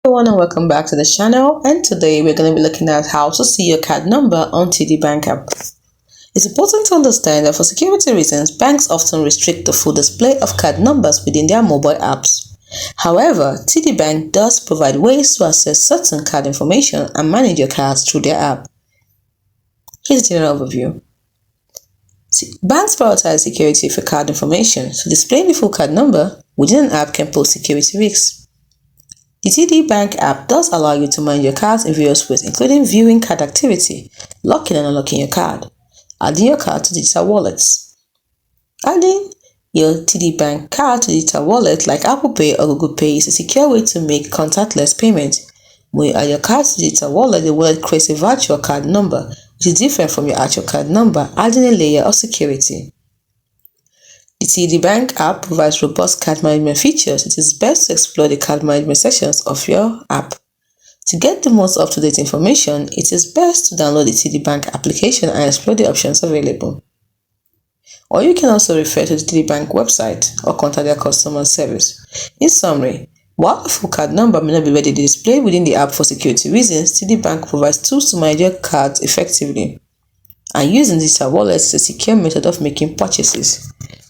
Everyone, and welcome back to the channel. And today we're going to be looking at how to see your card number on TD Bank app. It's important to understand that for security reasons, banks often restrict the full display of card numbers within their mobile apps. However, TD Bank does provide ways to access certain card information and manage your cards through their app. Here's a general overview. Banks prioritize security for card information, so displaying the full card number within an app can pose security risks. The TD Bank app does allow you to manage your cards in various ways, including viewing card activity, locking and unlocking your card, adding your card to digital wallets. Adding your TD Bank card to digital wallet like Apple Pay or Google Pay is a secure way to make contactless payment. When you add your card to digital wallet, the wallet creates a virtual card number, which is different from your actual card number, adding a layer of security. The TD Bank app provides robust card management features. It is best to explore the card management sections of your app. To get the most up-to-date information, it is best to download the TD Bank application and explore the options available. Or you can also refer to the TD Bank website or contact their customer service. In summary, while the full card number may not be readily displayed within the app for security reasons, TD Bank provides tools to manage your cards effectively. And using digital wallets is a secure method of making purchases.